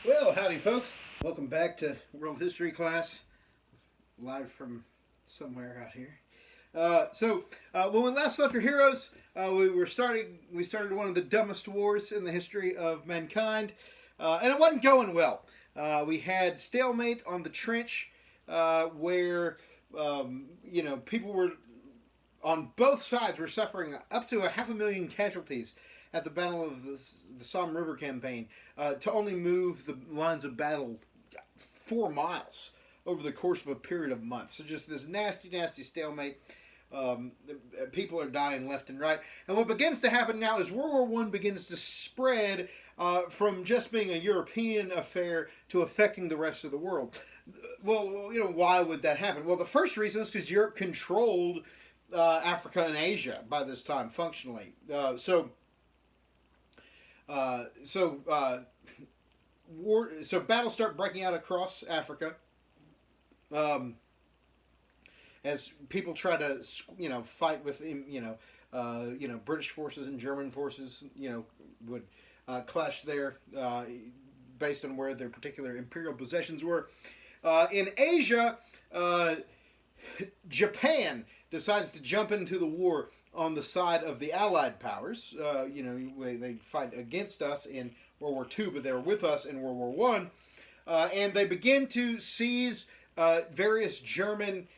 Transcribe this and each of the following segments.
Well, howdy, folks. Welcome back to World History class, live from somewhere out here. When we last left our heroes, we started one of the dumbest wars in the history of mankind, and it wasn't going well. We had stalemate on the trench, where people were on both sides were suffering up to 500,000 casualties at the Battle of the Somme River campaign, to only move the lines of battle 4 miles over the course of a period of months. So just this nasty, nasty stalemate. People are dying left and right. And what begins to happen now is World War One begins to spread from just being a European affair to affecting the rest of the world. Well, why would that happen? Well, the first reason is because Europe controlled Africa and Asia by this time, functionally. So battles start breaking out across Africa, as people try to fight with British forces and German forces would clash there, based on where their particular imperial possessions were. In Asia, Japan decides to jump into the war on the side of the Allied powers. They fight against us in World War II, but they were with us in World War One, and they begin to seize various German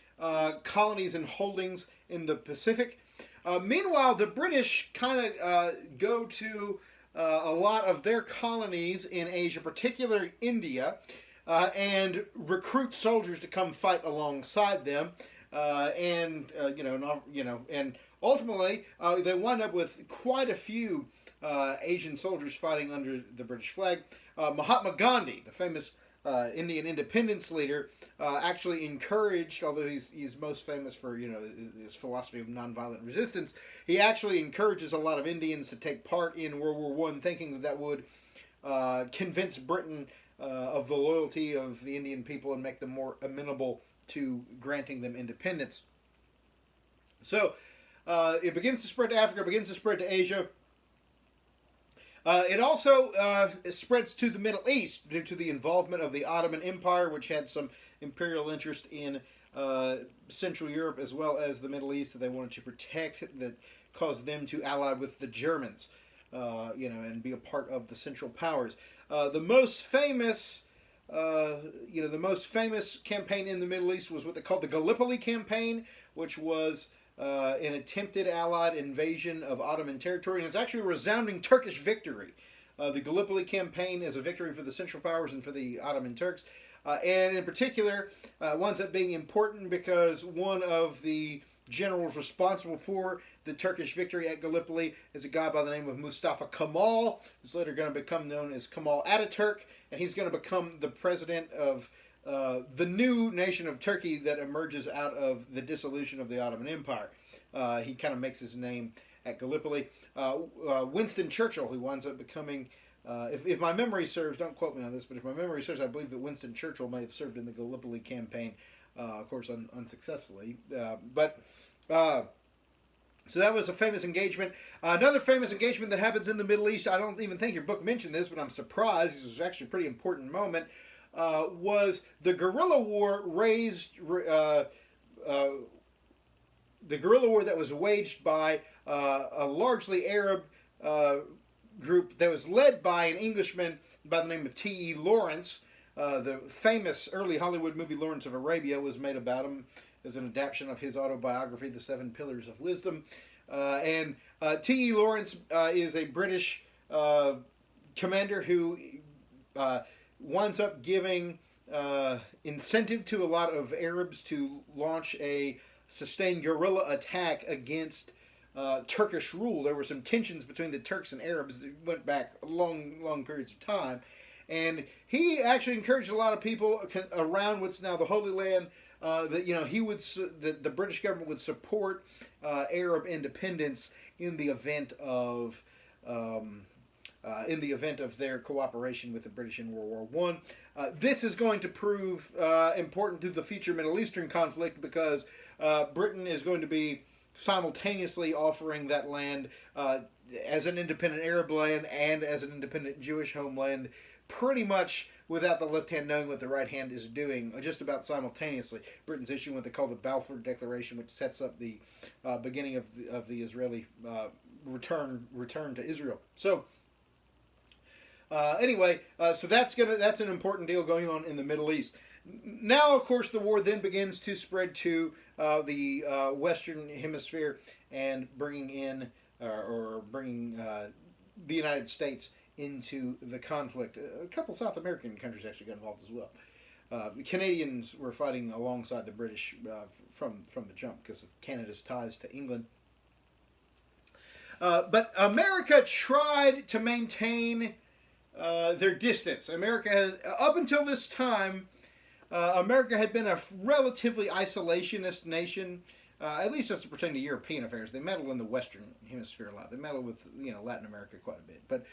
colonies and holdings in the Pacific. Meanwhile, the British kind of go to a lot of their colonies in Asia, particularly India, and recruit soldiers to come fight alongside them. And ultimately, they wind up with quite a few Asian soldiers fighting under the British flag. Mahatma Gandhi, the famous Indian independence leader, actually encouraged, although he's most famous for his philosophy of nonviolent resistance, he actually encourages a lot of Indians to take part in World War One, thinking that would convince Britain of the loyalty of the Indian people and make them more amenable to granting them independence. So it begins to spread to Africa, begins to spread to Asia. It also spreads to the Middle East due to the involvement of the Ottoman Empire, which had some imperial interest in Central Europe as well as the Middle East that they wanted to protect, that caused them to ally with the Germans, and be a part of the Central Powers. The most famous campaign in the Middle East was what they called the Gallipoli campaign, which was an attempted Allied invasion of Ottoman territory, and it's actually a resounding Turkish victory. The Gallipoli campaign is a victory for the Central Powers and for the Ottoman Turks, and in particular, winds up being important because one of the generals responsible for the Turkish victory at Gallipoli is a guy by the name of Mustafa Kemal, who's later going to become known as Kemal Ataturk, and he's going to become the president of the new nation of Turkey that emerges out of the dissolution of the Ottoman Empire. He kind of makes his name at Gallipoli. Winston Churchill, who winds up becoming, if my memory serves, don't quote me on this, but if my memory serves, I believe that Winston Churchill may have served in the Gallipoli campaign, of course unsuccessfully. So that was a famous engagement. Another famous engagement that happens in the Middle East, I don't even think your book mentioned this, but I'm surprised, this was actually a pretty important moment, was the guerrilla war the guerrilla war that was waged by a largely Arab group that was led by an Englishman by the name of T.E. Lawrence. The famous early Hollywood movie Lawrence of Arabia was made about him as an adaptation of his autobiography, The Seven Pillars of Wisdom. And T.E. Lawrence is a British commander who winds up giving incentive to a lot of Arabs to launch a sustained guerrilla attack against Turkish rule. There were some tensions between the Turks and Arabs that went back long periods of time. And he actually encouraged a lot of people around what's now the Holy Land that the British government would support Arab independence in the event of their cooperation with the British in World War One. This is going to prove important to the future Middle Eastern conflict because Britain is going to be simultaneously offering that land as an independent Arab land and as an independent Jewish homeland pretty much without the left hand knowing what the right hand is doing, just about simultaneously. Britain's issuing what they call the Balfour Declaration, which sets up the beginning of the Israeli return to Israel. So anyway, so that's an important deal going on in the Middle East. Now, of course, the war then begins to spread to the Western Hemisphere and bringing the United States into the conflict. A couple South American countries actually got involved as well. The Canadians were fighting alongside the British from the jump because of Canada's ties to England. But America tried to maintain their distance. America has, up until this time, America had been a relatively isolationist nation. At least as it pertained to European affairs. They meddle in the Western Hemisphere a lot. They meddle with Latin America quite a bit, but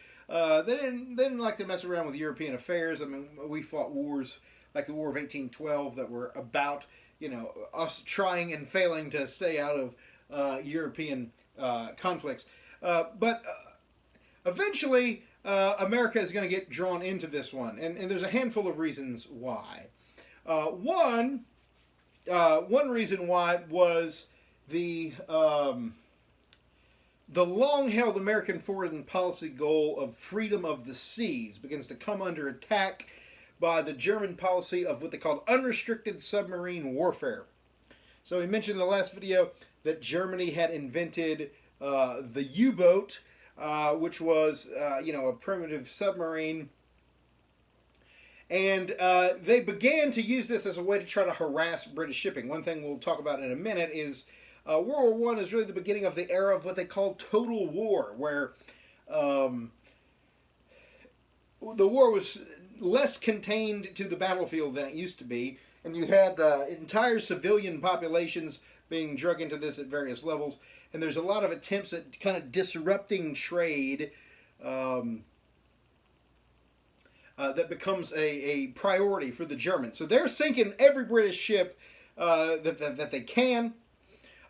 they didn't like to mess around with European affairs. I mean, we fought wars like the War of 1812 that were about us trying and failing to stay out of European conflicts. But eventually, America is going to get drawn into this one, and there's a handful of reasons why. One reason why was the long-held American foreign policy goal of freedom of the seas begins to come under attack by the German policy of what they called unrestricted submarine warfare. So we mentioned in the last video that Germany had invented the U-boat, which was a primitive submarine. And they began to use this as a way to try to harass British shipping. One thing we'll talk about in a minute is World War I is really the beginning of the era of what they call total war, where the war was less contained to the battlefield than it used to be. And you had entire civilian populations being drug into this at various levels. And there's a lot of attempts at kind of disrupting trade that becomes a priority for the Germans. So they're sinking every British ship that they can.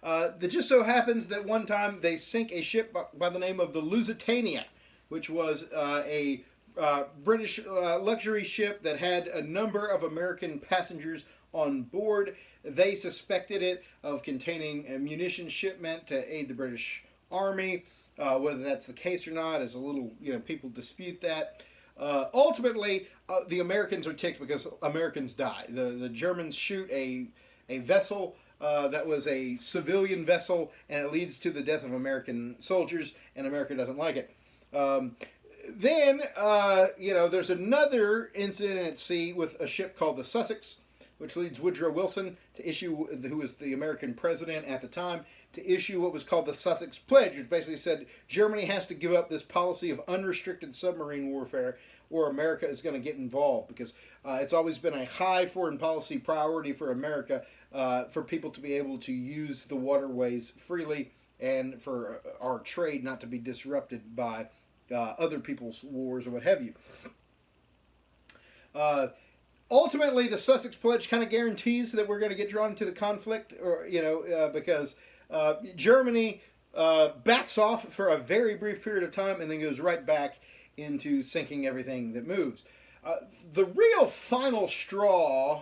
It just so happens that one time they sink a ship by the name of the Lusitania, which was a British luxury ship that had a number of American passengers on board. They suspected it of containing a munitions shipment to aid the British Army. Whether that's the case or not is a little, people dispute that. Ultimately, the Americans are ticked because Americans die. The Germans shoot a vessel that was a civilian vessel, and it leads to the death of American soldiers, and America doesn't like it. Then, there's another incident at sea with a ship called the Sussex, which leads Woodrow Wilson to issue, who was the American president at the time, to issue what was called the Sussex Pledge, which basically said Germany has to give up this policy of unrestricted submarine warfare, or America is going to get involved, because it's always been a high foreign policy priority for America for people to be able to use the waterways freely and for our trade not to be disrupted by other people's wars or what have you. Ultimately, the Sussex Pledge kind of guarantees that we're going to get drawn into the conflict, or because Germany backs off for a very brief period of time and then goes right back into sinking everything that moves. The real final straw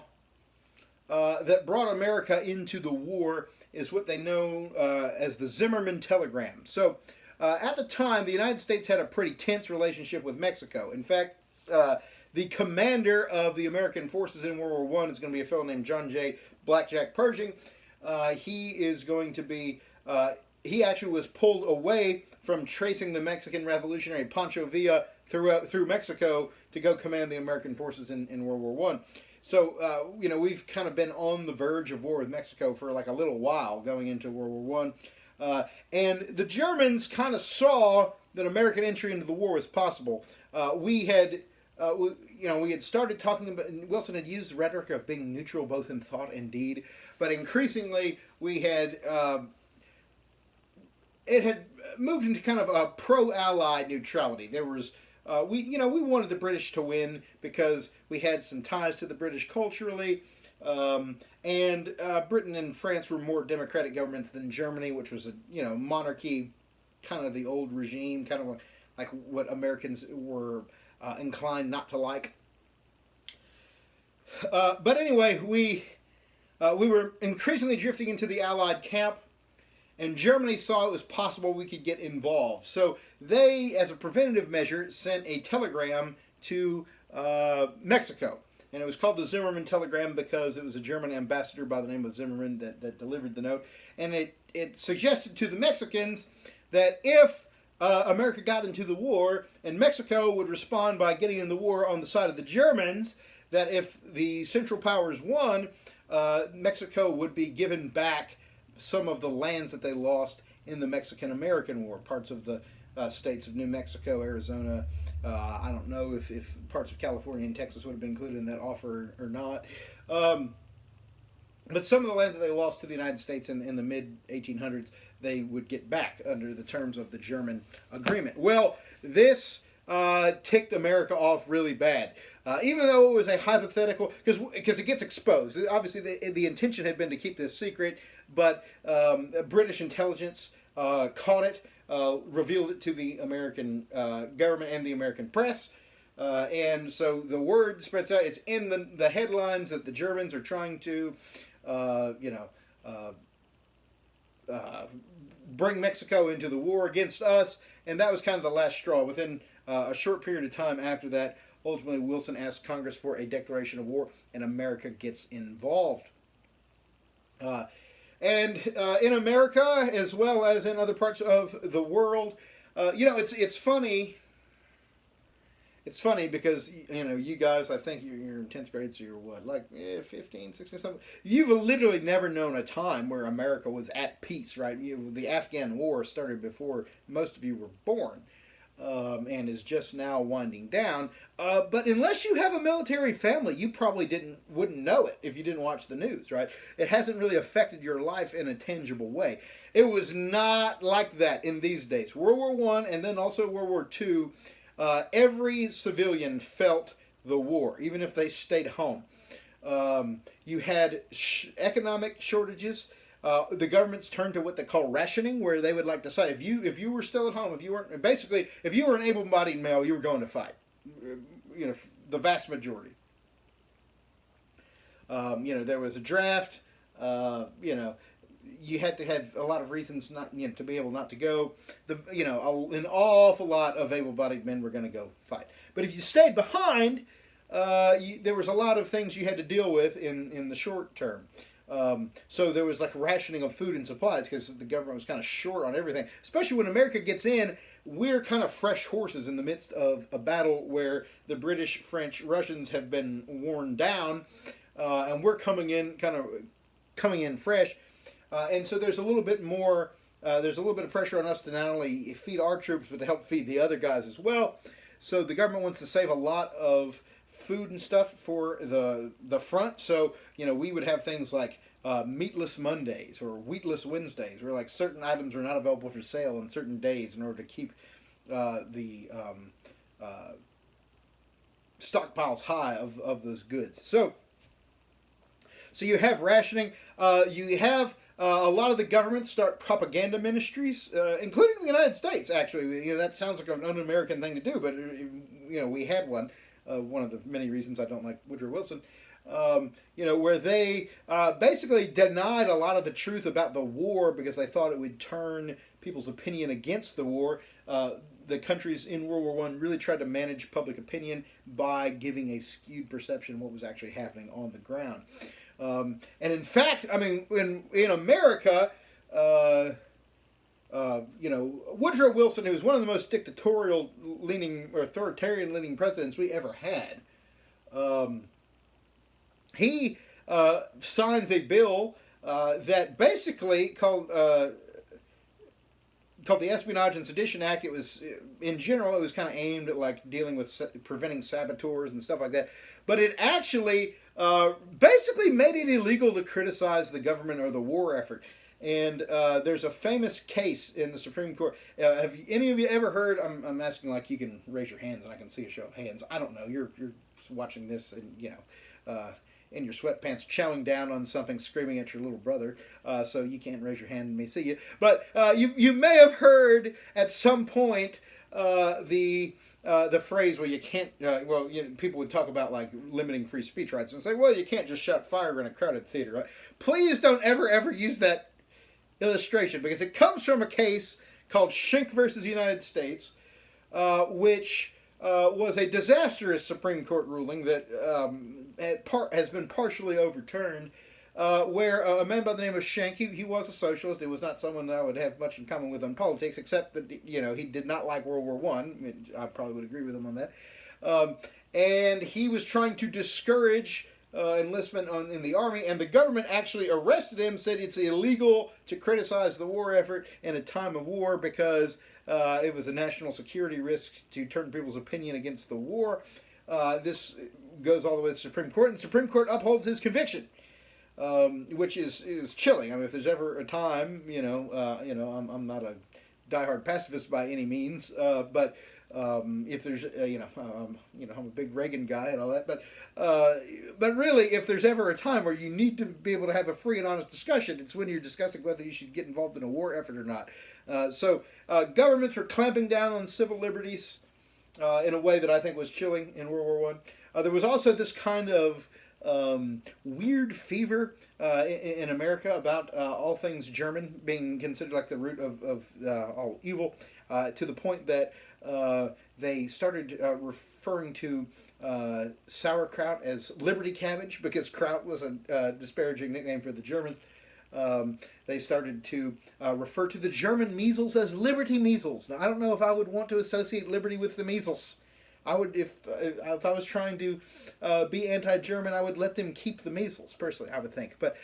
that brought America into the war is what they know as the Zimmerman Telegram. So at the time, the United States had a pretty tense relationship with Mexico. In fact, the commander of the American forces in World War I is going to be a fellow named John J. Blackjack Pershing. He is going to be, he actually was pulled away from tracing the Mexican revolutionary Pancho Villa through Mexico to go command the American forces in World War I. So, we've kind of been on the verge of war with Mexico for like a little while going into World War I. And the Germans kind of saw that American entry into the war was possible. We had started talking about, Wilson had used the rhetoric of being neutral both in thought and deed, but increasingly we had, it had moved into kind of a pro-Allied neutrality. There was, we wanted the British to win because we had some ties to the British culturally, and Britain and France were more democratic governments than Germany, which was a, monarchy, kind of the old regime, kind of like what Americans were inclined not to like. But anyway, we were increasingly drifting into the Allied camp, and Germany saw it was possible we could get involved. So they, as a preventative measure, sent a telegram to Mexico. And it was called the Zimmerman Telegram because it was a German ambassador by the name of Zimmerman that delivered the note. And it suggested to the Mexicans that if America got into the war and Mexico would respond by getting in the war on the side of the Germans, that if the Central Powers won, Mexico would be given back some of the lands that they lost in the Mexican-American War, parts of the states of New Mexico, Arizona. I don't know if parts of California and Texas would have been included in that offer or not. But some of the land that they lost to the United States in the mid-1800s, they would get back under the terms of the German agreement. Well, this ticked America off really bad. Even though it was a hypothetical, because it gets exposed. Obviously, the intention had been to keep this secret, but British intelligence caught it, revealed it to the American government and the American press, and so the word spreads out. It's in the headlines that the Germans are trying to, bring Mexico into the war against us, and that was kind of the last straw. Within a short period of time after that, ultimately Wilson asked Congress for a declaration of war, and America gets involved. And in America, as well as in other parts of the world, it's funny. It's funny because, you guys, I think you're in 10th grade, so you're what, like 15, 16, something? You've literally never known a time where America was at peace, right? The Afghan War started before most of you were born. And is just now winding down. But unless you have a military family, you probably wouldn't know it if you didn't watch the news, right? It hasn't really affected your life in a tangible way. It was not like that in these days. World War I and then also World War II, every civilian felt the war, even if they stayed home. You had economic shortages. The governments turned to what they call rationing, where they would like decide if you were still at home, if you were an able-bodied male, you were going to fight. The vast majority. There was a draft. You had to have a lot of reasons not to be able not to go. An awful lot of able-bodied men were going to go fight. But if you stayed behind, there was a lot of things you had to deal with in the short term. So there was like rationing of food and supplies because the government was kind of short on everything. Especially when America gets in, we're kind of fresh horses in the midst of a battle where the British, French, Russians have been worn down, and we're coming in fresh. And so there's a little bit more. There's a little bit of pressure on us to not only feed our troops but to help feed the other guys as well. So the government wants to save a lot of food and stuff for the front. So we would have things like meatless Mondays or wheatless Wednesdays, where like certain items are not available for sale on certain days in order to keep the stockpiles high of those goods. So you have rationing. You have a lot of the governments start propaganda ministries, including the United States. Actually, that sounds like an un-American thing to do, but we had one. One of the many reasons I don't like Woodrow Wilson, where they basically denied a lot of the truth about the war because they thought it would turn people's opinion against the war. The countries in World War I really tried to manage public opinion by giving a skewed perception of what was actually happening on the ground. And in fact, in America, Woodrow Wilson, who was one of the most dictatorial-leaning or authoritarian-leaning presidents we ever had, he signs a bill that basically called the Espionage and Sedition Act. It was, in general, it was kind of aimed at like dealing with preventing saboteurs and stuff like that. But it actually basically made it illegal to criticize the government or the war effort. And there's a famous case in the Supreme Court. Have any of you ever heard? I'm asking like you can raise your hands and I can see a show of hands. I don't know. You're watching this and, in your sweatpants, chowing down on something, screaming at your little brother, so you can't raise your hand and me see you. But you may have heard at some point the phrase where you can't. People would talk about like limiting free speech rights and say, well, you can't just shout fire in a crowded theater. Right? Please don't ever use that illustration, because it comes from a case called Schenck versus United States, which was a disastrous Supreme Court ruling that has been partially overturned, where a man by the name of Schenck, he was a socialist. It was not someone that I would have much in common with on politics, except that, he did not like World War I. I probably would agree with him on that. And he was trying to discourage enlistment in the army, and the government actually arrested him, said it's illegal to criticize the war effort in a time of war because it was a national security risk to turn people's opinion against the war. This goes all the way to the Supreme Court, and the Supreme Court upholds his conviction, which is chilling. I mean, if there's ever a time, I'm not a diehard pacifist by any means, but if there's, I'm a big Reagan guy and all that, but really, if there's ever a time where you need to be able to have a free and honest discussion, it's when you're discussing whether you should get involved in a war effort or not. So governments were clamping down on civil liberties in a way that I think was chilling in World War I. There was also this kind of weird fever in America about all things German being considered like the root of all evil, to the point that they started referring to sauerkraut as liberty cabbage, because kraut was a disparaging nickname for the Germans. They started to refer to the German measles as liberty measles. Now, I don't know if I would want to associate liberty with the measles. I would, if I was trying to be anti-German, I would let them keep the measles, personally, I would think. But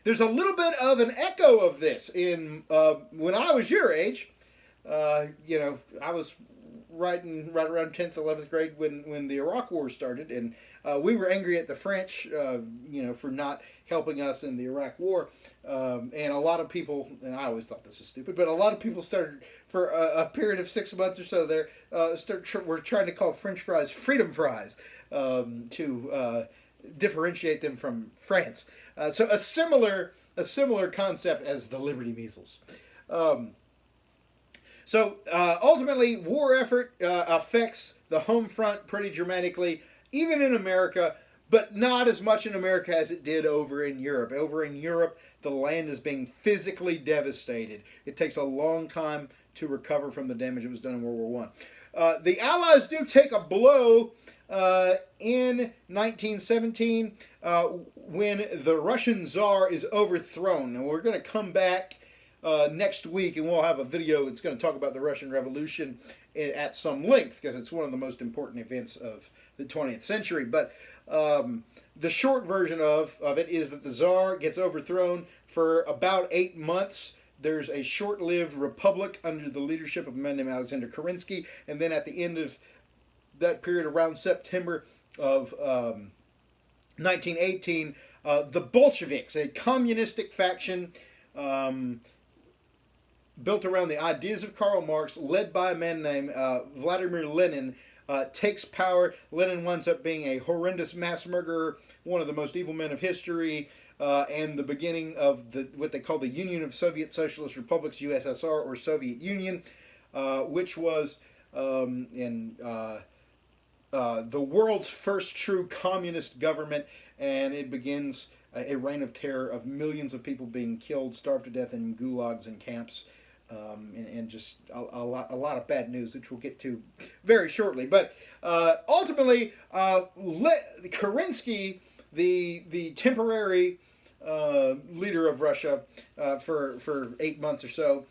there's a little bit of an echo of this in when I was your age. I was right around 10th, 11th grade when the Iraq War started, and we were angry at the French, for not helping us in the Iraq War, and a lot of people, and I always thought this was stupid, but a lot of people started, for a period of 6 months or so there, were trying to call French fries freedom fries to differentiate them from France. So a similar concept as the liberty measles. So ultimately, war effort affects the home front pretty dramatically, even in America, but not as much in America as it did over in Europe. Over in Europe, the land is being physically devastated. It takes a long time to recover from the damage that was done in World War I. The Allies do take a blow in 1917 when the Russian Tsar is overthrown. And we're going to come back next week, and we'll have a video that's going to talk about the Russian Revolution at some length, because it's one of the most important events of the 20th century. But the short version of it is that the Tsar gets overthrown. For about 8 months, there's a short-lived republic under the leadership of a man named Alexander Kerensky, and then at the end of that period, around September of 1918, the Bolsheviks, a communistic faction built around the ideas of Karl Marx, led by a man named Vladimir Lenin, takes power. Lenin winds up being a horrendous mass murderer, one of the most evil men of history, and the beginning of what they call the Union of Soviet Socialist Republics, USSR, or Soviet Union, which was the world's first true communist government, and it begins a reign of terror of millions of people being killed, starved to death in gulags and camps, and just a lot of bad news, which we'll get to very shortly. But ultimately, Kerensky, the temporary leader of Russia for 8 months or so,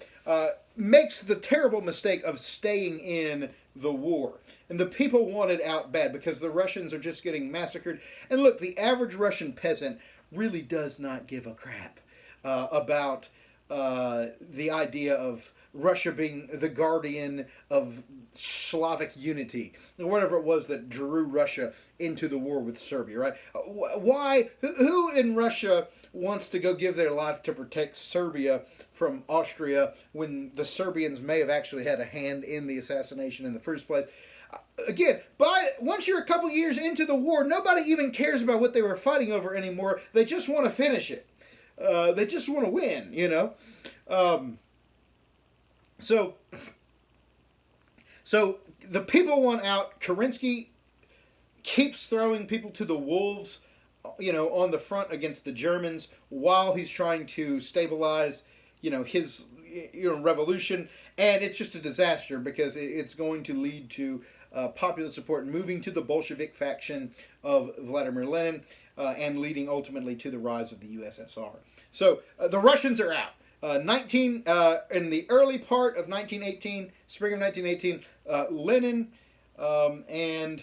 makes the terrible mistake of staying in the war. And the people wanted out bad because the Russians are just getting massacred. And look, the average Russian peasant really does not give a crap about the idea of Russia being the guardian of Slavic unity, or whatever it was that drew Russia into the war with Serbia, right? Why? Who in Russia wants to go give their life to protect Serbia from Austria when the Serbians may have actually had a hand in the assassination in the first place? Again, once you're a couple years into the war, nobody even cares about what they were fighting over anymore. They just want to finish it. They just want to win, you know. So the people want out. Kerensky keeps throwing people to the wolves, you know, on the front against the Germans while he's trying to stabilize, you know, his revolution, and it's just a disaster because it's going to lead to popular support moving to the Bolshevik faction of Vladimir Lenin, and leading ultimately to the rise of the USSR. So the Russians are out. In the early part of 1918, spring of 1918, Lenin and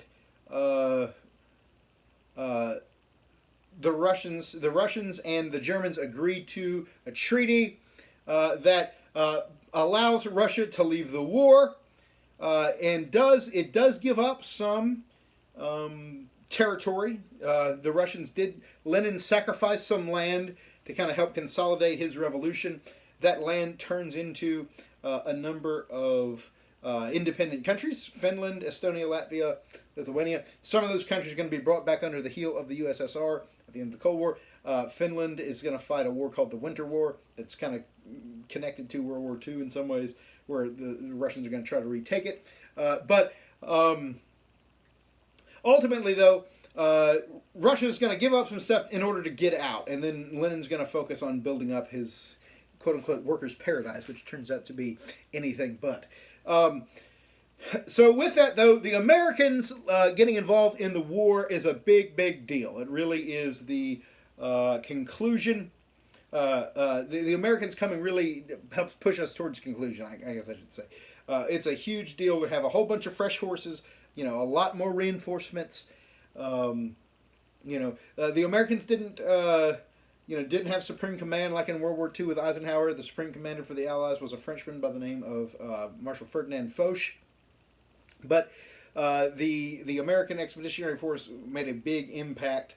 the Russians and the Germans agreed to a treaty that allows Russia to leave the war, and does give up some territory. The Russians did. Lenin sacrificed some land to kind of help consolidate his revolution. That land turns into a number of independent countries: Finland, Estonia, Latvia, Lithuania. Some of those countries are going to be brought back under the heel of the USSR at the end of the Cold War. Finland is going to fight a war called the Winter War that's kind of connected to World War II in some ways, where the Russians are going to try to retake it. But ultimately, though, Russia is going to give up some stuff in order to get out, and then Lenin's going to focus on building up his quote-unquote workers' paradise, which turns out to be anything but. So with that, though, the Americans getting involved in the war is a big, big deal. It really is the conclusion. The Americans coming really helps push us towards conclusion, I guess I should say. It's a huge deal to have a whole bunch of fresh horses, you know, a lot more reinforcements. The Americans didn't have supreme command like in World War II with Eisenhower. The supreme commander for the Allies was a Frenchman by the name of Marshal Ferdinand Foch. But the American Expeditionary Force made a big impact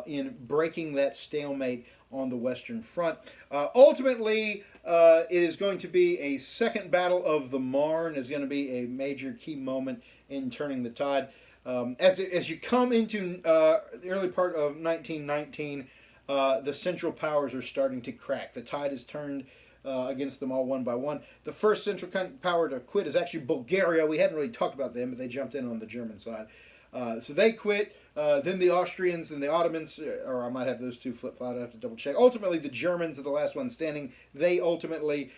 in breaking that stalemate on the Western Front. Ultimately, it is going to be a second battle of the Marne, is going to be a major key moment in turning the tide. As you come into the early part of 1919, the Central Powers are starting to crack. The tide is turned against them all one by one. The first Central Power to quit is actually Bulgaria. We hadn't really talked about them, but they jumped in on the German side. So they quit. Then the Austrians and the Ottomans, or I might have those two flip-flopped, I have to double check. Ultimately, the Germans are the last ones standing. They ultimately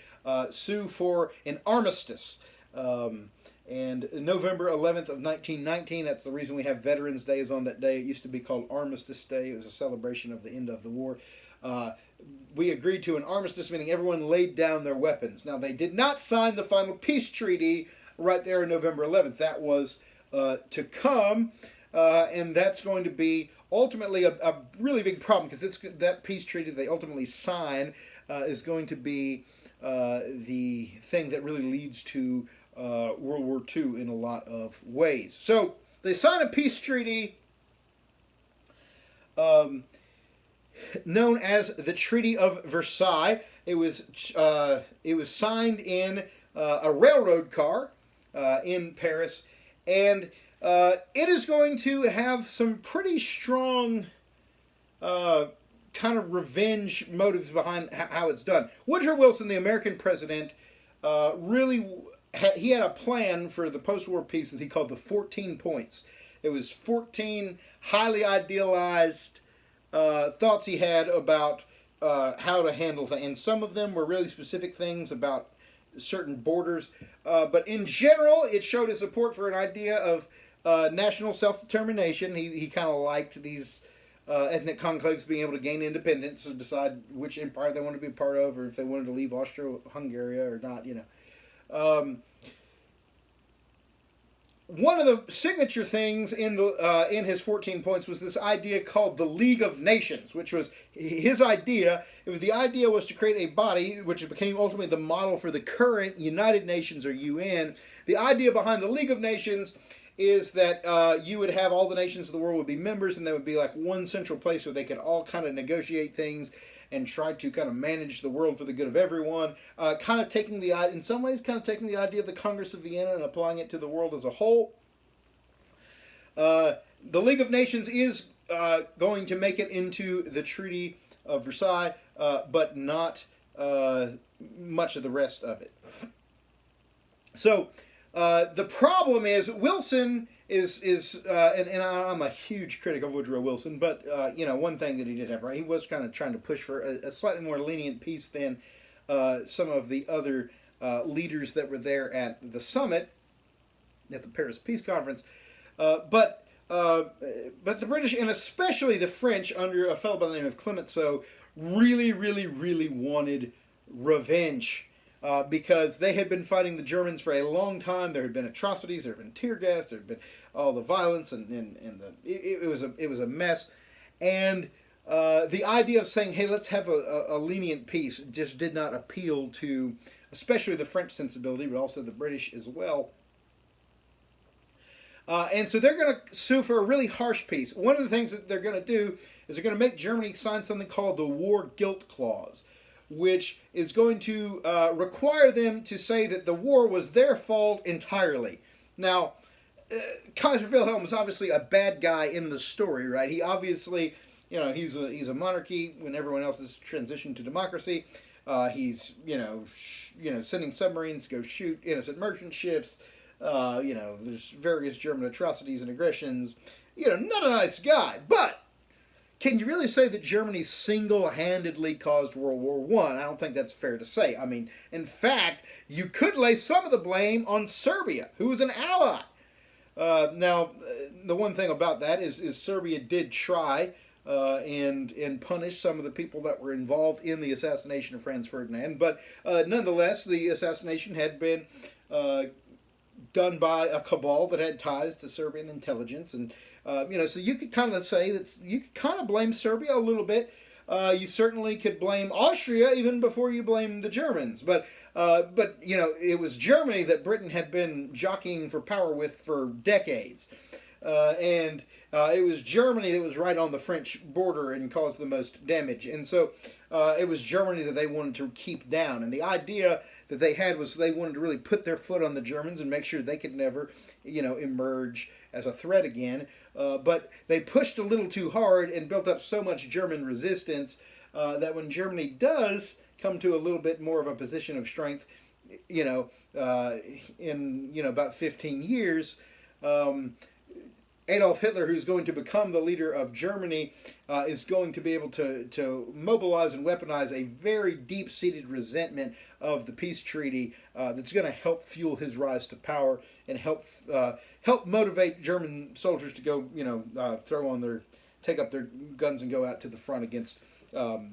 sue for an armistice. And November 11th of 1919, that's the reason we have Veterans Day is on that day. It used to be called Armistice Day. It was a celebration of the end of the war. We agreed to an armistice, meaning everyone laid down their weapons. Now, they did not sign the final peace treaty right there on November 11th. That was to come, and that's going to be ultimately a really big problem, because that peace treaty they ultimately sign is going to be the thing that really leads to World War II in a lot of ways. So they sign a peace treaty known as the Treaty of Versailles. It was signed in a railroad car in Paris, and it is going to have some pretty strong kind of revenge motives behind how it's done. Woodrow Wilson, the American president, he had a plan for the post-war peace that he called the 14 points. It was 14 highly idealized thoughts he had about how to handle things. And some of them were really specific things about certain borders. But in general, it showed his support for an idea of national self-determination. He kind of liked these ethnic conclaves being able to gain independence and decide which empire they wanted to be a part of, or if they wanted to leave Austro-Hungary or not, you know. One of the signature things in his 14 points was this idea called the League of Nations, which was his idea. The idea was to create a body which became ultimately the model for the current United Nations, or UN. The idea behind the League of Nations is that you would have all the nations of the world would be members, and there would be like one central place where they could all kind of negotiate things and try to kind of manage the world for the good of everyone. In some ways, kind of taking the idea of the Congress of Vienna and applying it to the world as a whole. The League of Nations is going to make it into the Treaty of Versailles, but not much of the rest of it. So the problem is Wilson and I'm a huge critic of Woodrow Wilson, but one thing that he did have right, he was kind of trying to push for a slightly more lenient peace than some of the other leaders that were there at the summit, at the Paris Peace Conference. But the British, and especially the French, under a fellow by the name of Clemenceau, really, really, really wanted revenge. Because they had been fighting the Germans for a long time. There had been atrocities, there had been tear gas, there had been all the violence, it was a mess. And the idea of saying, hey, let's have a lenient peace just did not appeal to especially the French sensibility, but also the British as well. And so they're going to sue for a really harsh peace. One of the things that they're going to do is they're going to make Germany sign something called the War Guilt Clause, which is going to require them to say that the war was their fault entirely. Now, Kaiser Wilhelm is obviously a bad guy in the story, right? He obviously, he's a monarchy when everyone else has transitioned to democracy. He's, sending submarines to go shoot innocent merchant ships. There's various German atrocities and aggressions. Not a nice guy, but can you really say that Germany single-handedly caused World War I? I don't think that's fair to say. I mean, in fact, you could lay some of the blame on Serbia, who was an ally. Now, the one thing about that is Serbia did try and punish some of the people that were involved in the assassination of Franz Ferdinand, but nonetheless, the assassination had been done by a cabal that had ties to Serbian intelligence, and so you could kind of say that you could kind of blame Serbia a little bit. You certainly could blame Austria even before you blame the Germans, but it was Germany that Britain had been jockeying for power with for decades, and it was Germany that was right on the French border and caused the most damage, and so it was Germany that they wanted to keep down, and the idea that they had was they wanted to really put their foot on the Germans and make sure they could never, emerge as a threat again. But they pushed a little too hard and built up so much German resistance that when Germany does come to a little bit more of a position of strength, in about 15 years, Adolf Hitler, who's going to become the leader of Germany, is going to be able to mobilize and weaponize a very deep-seated resentment of the peace treaty that's going to help fuel his rise to power and help motivate German soldiers to go, take up their guns and go out to the front against, the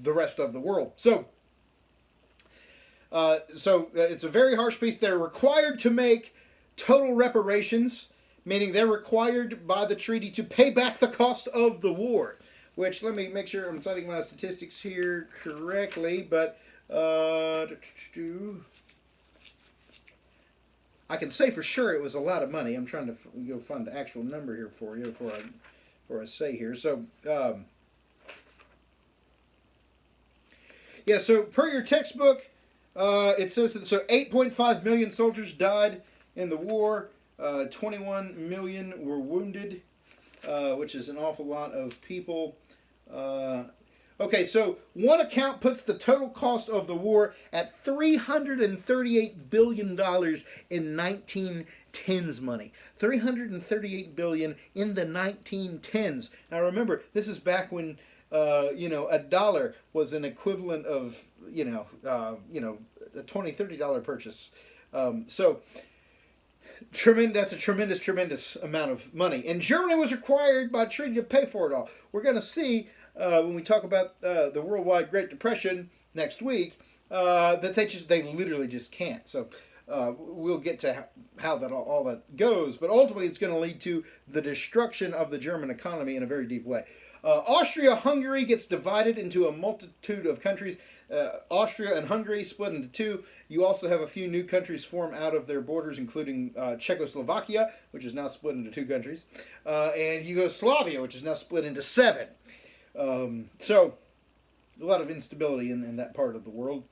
rest of the world. So it's a very harsh peace. They're required to make total reparations, meaning they're required by the treaty to pay back the cost of the war, which, let me make sure I'm citing my statistics here correctly, but I can say for sure it was a lot of money. I'm trying to go find the actual number here for you before I say here. So, so per your textbook, it says that 8.5 million soldiers died in the war. 21 million were wounded, which is an awful lot of people. Okay, so one account puts the total cost of the war at $338 billion in 1910s money. $338 billion in the 1910s. Now remember, this is back when a dollar was an equivalent of a $20-$30 purchase. That's a tremendous amount of money. And Germany was required by treaty to pay for it all. We're going to see, when we talk about the worldwide Great Depression next week, that they literally just can't. So we'll get to how that all that goes. But ultimately, it's going to lead to the destruction of the German economy in a very deep way. Austria-Hungary gets divided into a multitude of countries. Austria and Hungary split into two. You also have a few new countries form out of their borders, including Czechoslovakia, which is now split into two countries, and Yugoslavia, which is now split into 7. So, a lot of instability in that part of the world.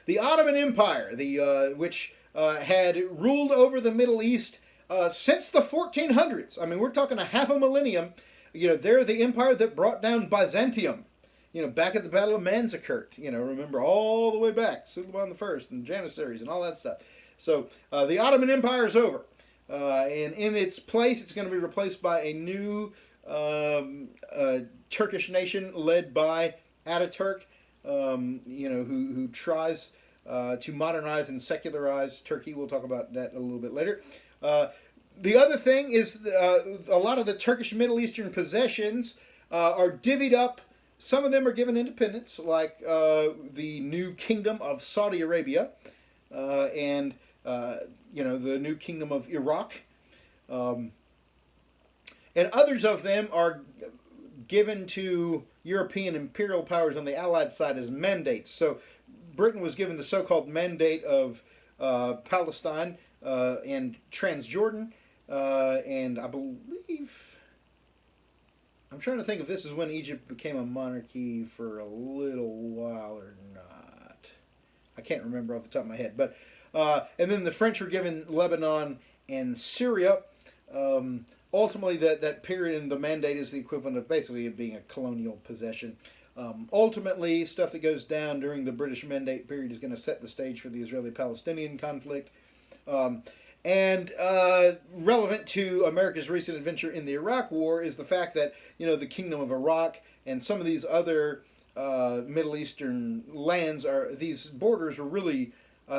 The Ottoman Empire, which had ruled over the Middle East since the 1400s. I mean, we're talking a half a millennium. They're the empire that brought down Byzantium. Back at the Battle of Manzikert. Remember all the way back, Suleiman I and Janissaries and all that stuff. So the Ottoman Empire is over. And in its place, it's going to be replaced by a new Turkish nation led by Ataturk, who tries to modernize and secularize Turkey. We'll talk about that a little bit later. The other thing is a lot of the Turkish Middle Eastern possessions are divvied up. Some of them are given independence, like the new kingdom of Saudi Arabia and the new kingdom of Iraq. And others of them are given to European imperial powers on the Allied side as mandates. So Britain was given the so-called mandate of Palestine and Transjordan, and I believe, I'm trying to think if this is when Egypt became a monarchy for a little while or not. I can't remember off the top of my head. But and then the French were given Lebanon and Syria. Ultimately, that period in the mandate is the equivalent of basically it being a colonial possession. Ultimately, stuff that goes down during the British Mandate period is going to set the stage for the Israeli-Palestinian conflict. And relevant to America's recent adventure in the Iraq War is the fact that, the Kingdom of Iraq and some of these other Middle Eastern lands, these borders are really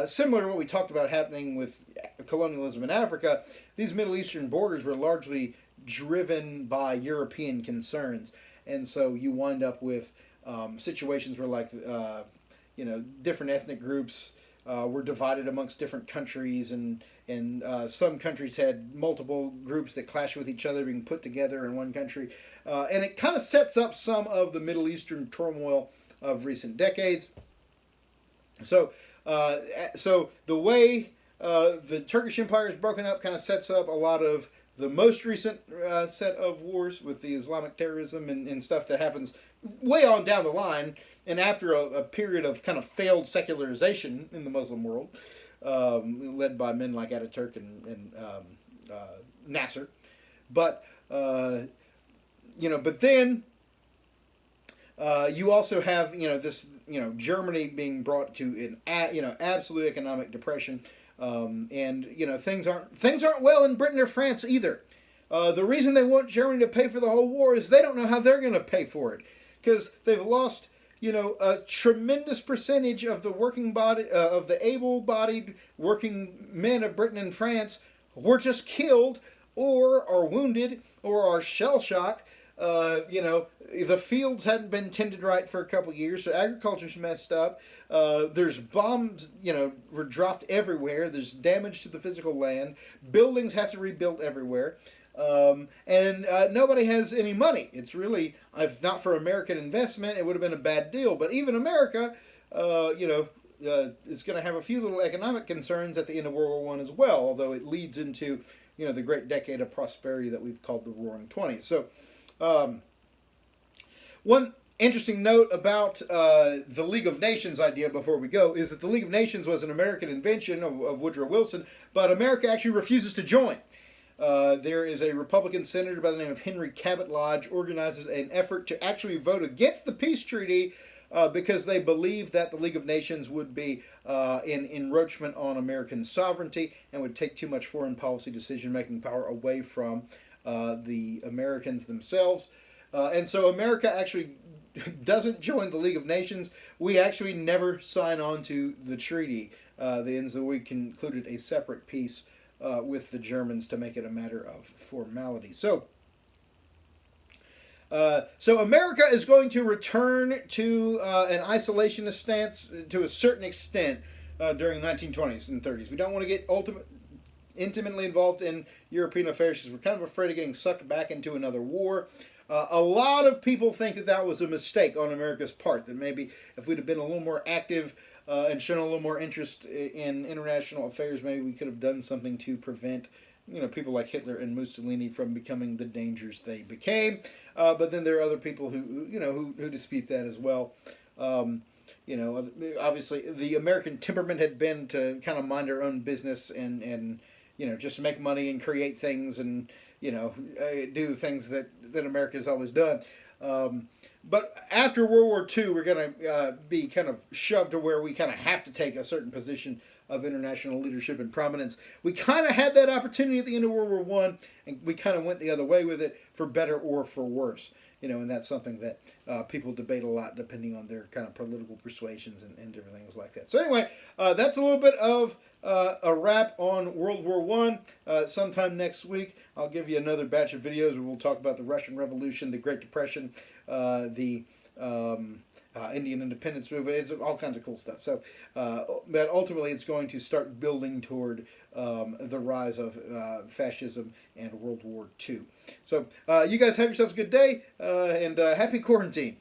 similar to what we talked about happening with colonialism in Africa. These Middle Eastern borders were largely driven by European concerns. And so you wind up with situations where, different ethnic groups were divided amongst different countries, and some countries had multiple groups that clashed with each other being put together in one country. And it kind of sets up some of the Middle Eastern turmoil of recent decades. So the way the Turkish Empire is broken up kind of sets up a lot of the most recent set of wars with the Islamic terrorism and stuff that happens way on down the line, and after a period of kind of failed secularization in the Muslim world, led by men like Ataturk and Nasser. But but then you also have this Germany being brought to an absolute economic depression. And things aren't well in Britain or France either. The reason they want Germany to pay for the whole war is they don't know how they're going to pay for it, because they've lost a tremendous percentage of the working body of the able-bodied working men of Britain and France were just killed or are wounded or are shell-shocked. The fields hadn't been tended right for a couple years, so agriculture's messed up. There's bombs, were dropped everywhere. There's damage to the physical land. Buildings have to rebuild everywhere. And nobody has any money. It's really, if not for American investment, it would have been a bad deal. But even America, is going to have a few little economic concerns at the end of World War I as well, although it leads into, the great decade of prosperity that we've called the Roaring Twenties. So, one interesting note about the League of Nations idea before we go is that the League of Nations was an American invention of Woodrow Wilson, but America actually refuses to join. There is a Republican senator by the name of Henry Cabot Lodge organizes an effort to actually vote against the peace treaty because they believe that the League of Nations would be an encroachment on American sovereignty and would take too much foreign policy decision-making power away from the Americans themselves. And so America actually doesn't join the League of Nations. We actually never sign on to the treaty. So we concluded a separate peace with the Germans to make it a matter of formality. So America is going to return to an isolationist stance to a certain extent during the 1920s and 30s. We don't want to get intimately involved in European affairs because we're kind of afraid of getting sucked back into another war. A lot of people think that was a mistake on America's part, that maybe if we'd have been a little more active and shown a little more interest in international affairs, maybe we could have done something to prevent people like Hitler and Mussolini from becoming the dangers they became. But then there are other people who dispute that as well. Obviously the American temperament had been to kind of mind our own business and just to make money and create things and do things that America's always done. But after World War II, we're going to be kind of shoved to where we kind of have to take a certain position of international leadership and prominence. We kind of had that opportunity at the end of World War One, and we kind of went the other way with it, for better or for worse. And that's something that people debate a lot depending on their kind of political persuasions and different things like that. So anyway, that's a little bit of a wrap on World War One. Sometime next week, I'll give you another batch of videos where we'll talk about the Russian Revolution, the Great Depression, the Indian independence movement. It's all kinds of cool stuff. So, but ultimately, it's going to start building toward the rise of fascism and World War II. So, you guys have yourselves a good day and happy quarantine.